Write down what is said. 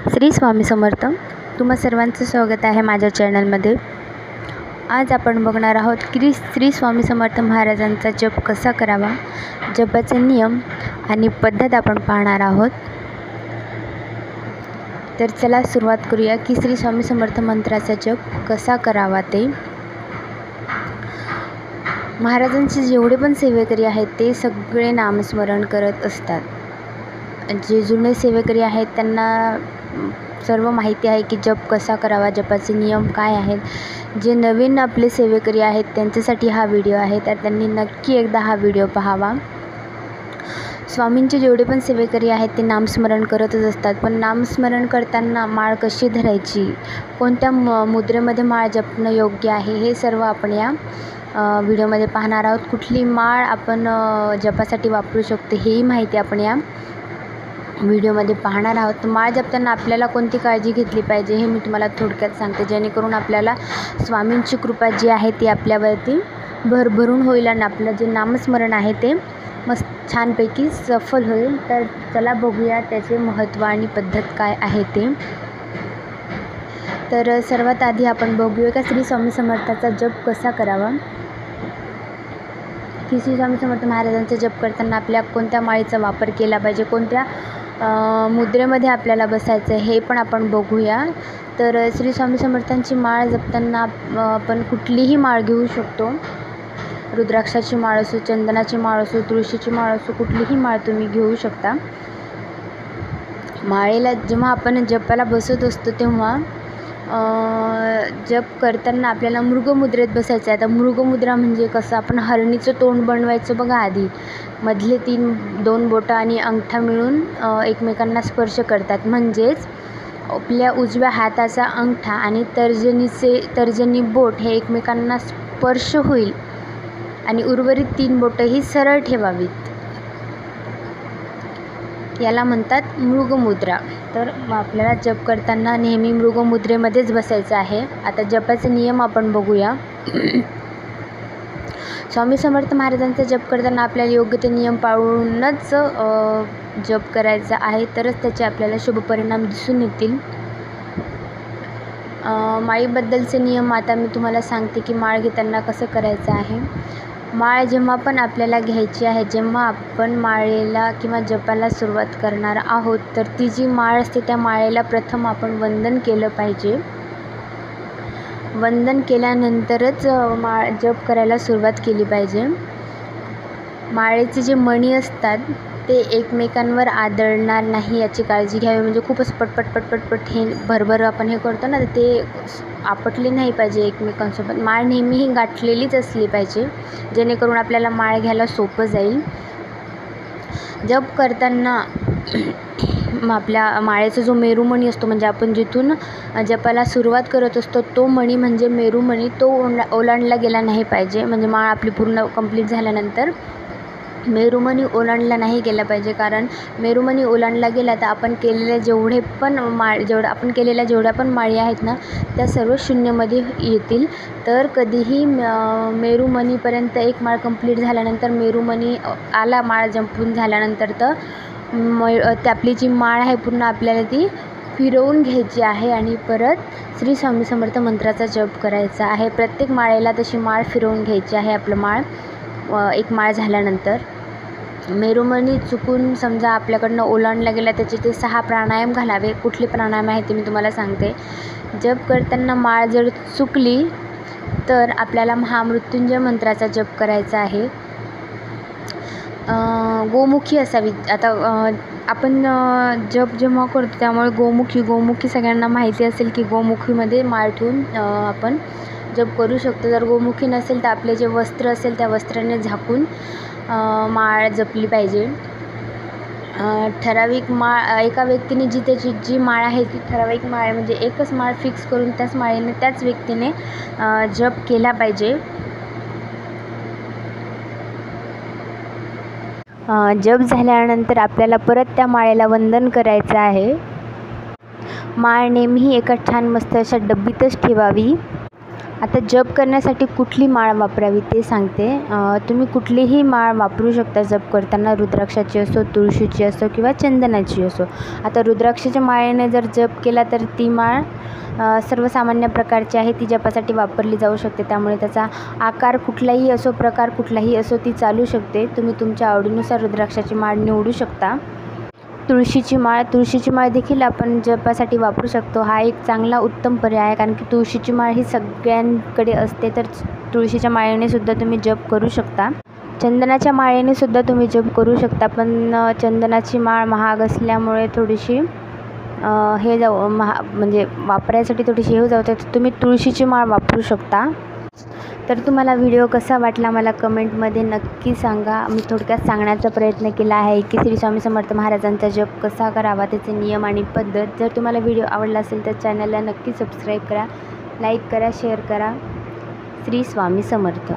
श्री स्वामी समर्थ. तुम्हा सर्वांचं स्वागत आहे माझ्या चॅनलमध्ये. आज आपण बघणार आहोत की श्री स्वामी समर्थ महाराजांचा जप कसा करावा, जपाचे नियम आणि पद्धत आपण पाहणार आहोत. तर चला सुरुवात करूया की श्री स्वामी समर्थ मंत्राचा जप कसा करावा ते. महाराजांचे जेवढे पण सेवेकरी आहेत ते सगळे नामस्मरण करत असतात. जे जुने सेवेकरी आहेत त्यांना सर्व माहिती आहे की जप कसा करावा, जपाचे नियम काय आहेत. जे नवीन आपले सेवेकरी आहेत त्यांच्यासाठी हा व्हिडिओ आहे, तर त्यांनी नक्की एकदा हा व्हिडिओ पाहावा. स्वामींचे जेवढे पण सेवेकरी आहेत ते नामस्मरण करतच असतात, पण नामस्मरण करताना माळ कशी धरायची, कोणत्या मुद्रेमध्ये माळ जपणं योग्य आहे, हे सर्व आपण या व्हिडिओमध्ये पाहणार आहोत. कुठली माळ आपण जपासाठी वापरू शकतो हेही माहिती आपण या व्हिडिओमध्ये पाहणार आहोत. तर माळ जपताना आपल्याला कोणती काळजी घेतली पाहिजे हे मी तुम्हाला थोडक्यात सांगते, जेणेकरून आपल्याला स्वामींची कृपा जी आहे ती आपल्यावरती भरभरून होईल आणि आपलं जे नामस्मरण आहे ते मस्त छानपैकी सफल होईल. तर चला बघूया त्याचे महत्त्व आणि पद्धत काय आहे ते. तर सर्वात आधी आपण बघूया का श्री स्वामी समर्थाचा जप कसा करावा. की श्री स्वामी समर्थ महाराजांचा जप करताना आपल्या कोणत्या माळेचा वापर केला पाहिजे, कोणत्या मुद्रेमध्ये आपल्याला बसायचं हे पण आपण बघूया. तर श्री स्वामी समर्थांची माळ जपताना आपण कुठलीही माळ घेऊ शकतो. रुद्राक्षाची माळ असो, चंदनाची माळ असो, तुळशीची माळ असो, कुठलीही माळ तुम्ही घेऊ शकता. माळेला जेव्हा आपण जपाला बसत असतो तेव्हा जप करताना आपल्याला मृगमुद्रेत बसायचं आहे. आता मृगमुद्रा म्हणजे कसं, आपण हरणीचं तोंड बनवायचं बघा. आधी मधले दोन बोटं आणि अंगठा मिळून एकमेकांना स्पर्श करतात, म्हणजेच आपल्या उजव्या हाताचा अंगठा आणि तर्जनी बोट हे एकमेकांना स्पर्श होईल आणि उर्वरित 3 बोटं ही सरळ ठेवावीत. याला म्हणतात मृगमुद्रा. तर आपल्याला जप करताना नेहमी मृगमुद्रेमध्येच बसायचं आहे. आता जपाचे नियम आपण बघूया. स्वामी समर्थ महाराजांचा जप करताना आपल्याला योग्य ते नियम पाळूनच जप करायचा आहे, तरच त्याचे आपल्याला शुभ परिणाम दिसून येतील. माळीबद्दलचे नियम आता मी तुम्हाला सांगते की माळ घेताना कसं करायचं आहे. माळ जेव्हा पण आपल्याला घ्यायची आहे, जेव्हा आपण माळेला किंवा जपाला सुरुवात करणार आहोत, तर ती जी माळ असते त्या माळेला प्रथम आपण वंदन केलं पाहिजे. वंदन केल्यानंतरच जप करायला सुरुवात केली पाहिजे. माळेचे जे मणी असतात ते एकमेकांवर आदळणार नाही याची काळजी घ्यावी. म्हणजे खूपच पटपट हे भरभर आपण हे करतो ना, ते आपटले नाही पाहिजे एकमेकांसोबत. माळ नेहमी ही गाठलेलीच असली पाहिजे, जेणेकरून आपल्याला माळ घ्यायला सोपं जाईल. जप करताना आपल्या माळेचा जो मेरुमणी असतो, म्हणजे आपण जिथून जपाला सुरुवात करत असतो तो मणी म्हणजे मेरुमणी, तो ओलांडला गेला नाही पाहिजे. म्हणजे माळ आपली पूर्ण कंप्लीट झाल्यानंतर मेरुमणी ओलांडला नाही गेला पाहिजे, कारण मेरुमणी ओलांडला गेला तर आपण केलेल्या जेवढ्या पण माळी आहेत ना त्या सर्व शून्यमध्ये येतील. तर कधीही मेरुमणीपर्यंत एक माळ कंप्लीट झाल्यानंतर मेरुमणी आला माळ जंपून झाल्यानंतर तर आपली जी माळ आहे पूर्ण आपल्याला ती फिरवून घ्यायची आहे आणि परत श्री स्वामी समर्थ मंत्राचा जप करायचा आहे. प्रत्येक माळेला तशी माळ फिरवून घ्यायची आहे. आपलं एक माळ झाल्यानंतर मेरुमणी चुकून समजा आपल्याकडनं ओलांडला गेला, त्याचे ते 6 प्राणायाम घालावे. कुठले प्राणायाम आहे ते मी तुम्हाला सांगते. जप करताना माळ जर चुकली तर आपल्याला महामृत्युंजय मंत्राचा जप करायचा आहे. गोमुखी असावी. आता आपण जप जेव्हा करतो त्यामुळे गोमुखी सगळ्यांना माहिती असेल की गोमुखीमध्ये माळ ठेवून आपण जप करू शकतो. जर गोमुखी नसेल तर आपले जे वस्त्र असेल त्या वस्त्राने झाकून माळ जपली पाहिजे. ठराविक माळ एका व्यक्तीने त्याची जी माळ आहे ती ठराविक माळ आहे, म्हणजे एकच माळ फिक्स करून त्याच माळेने त्याच व्यक्तीने जप केला पाहिजे. जप झाल्यानंतर आपल्याला परत त्या माळेला वंदन करायचं आहे. माळ नेहमी एका छान मस्त अशा डब्बीतच ठेवावी. आता जप करण्यासाठी कुठली माळ वापरावी ते सांगते. तुम्ही कुठलीही माळ वापरू शकता जप करताना. रुद्राक्षाची असो, तुळशीची असो किंवा चंदनाची असो. आता रुद्राक्षाच्या माळेने जर जप केला तर ती माळ सर्वसामान्य प्रकारची आहे, ती जपासाठी वापरली जाऊ शकते. त्यामुळे त्याचा आकार कुठलाही असो, प्रकार कुठलाही असो, ती चालू शकते. तुम्ही तुमच्या आवडीनुसार रुद्राक्षाची माळ निवडू शकता. तुळशीची माळ देखील आपण जपासाठी वापरू शकतो. हा एक चांगला उत्तम पर्याय आहे, कारण की तुळशीची माळ ही सगळ्यांकडे असते. तर तुळशीच्या माळेने सुद्धा तुम्ही जप करू शकता. चंदनाच्या माळेने सुद्धा तुम्ही जप करू शकता, पण चंदनाची माळ महाग असल्यामुळे थोडीशी म्हणजे वापरायसाठी थोडीशी हे जाते. तर तुम्ही तुळशीची माळ वापरू शकता. तर तुम्हाला व्हिडिओ कसा वाटला मला कमेंटमध्ये नक्की सांगा. मी थोडक्यात सांगण्याचा प्रयत्न केला आहे की श्री स्वामी समर्थ महाराजांचा जप कसा करावा, त्याचे नियम आणि पद्धत. जर तुम्हाला व्हिडिओ आवडला असेल तर चॅनलला नक्की सबस्क्राईब करा, लाईक करा, शेअर करा. श्री स्वामी समर्थ.